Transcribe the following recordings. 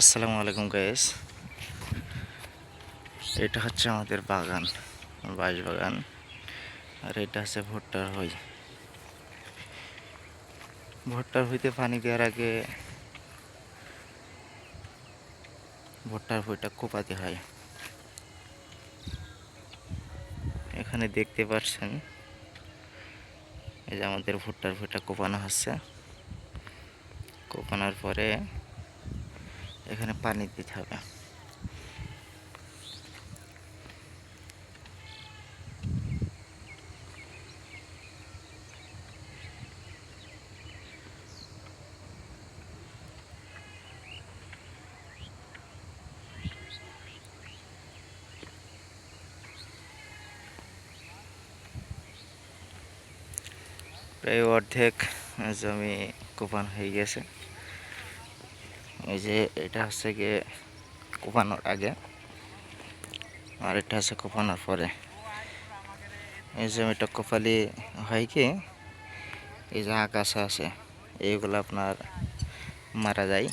আসসালামু আলাইকুম গাইস। এটা হচ্ছে আমাদের বাগান, বাঁশ বাগান। আর এটা হচ্ছে ভুট্টার হই। ভুট্টার হইতে পানি দেওয়ার আগে ভুট্টার হইটা কোপাতে হয়। এখানে দেখতে পাচ্ছেন এই যে আমাদের ভুট্টার হইটা কোপানো হচ্ছে। কোপানোর পরে এখানে পানি দিতে হবে। প্রায় অর্ধেক জমি কোপানো হয়ে গেছে। এই যে এটা হচ্ছে গিয়ে কোপানোর আগে, আর এটা হচ্ছে কোপানোর পরে। এই জমিটা কোপালি হয় কি, এই যে আগাছা আছে এইগুলো আপনার মারা যায়।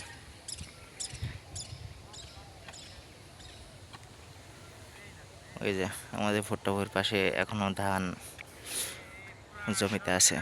ওই যে আমাদের ভুট্টা ভুঁইয়ের পাশে এখনো ধান জমিতে আছে।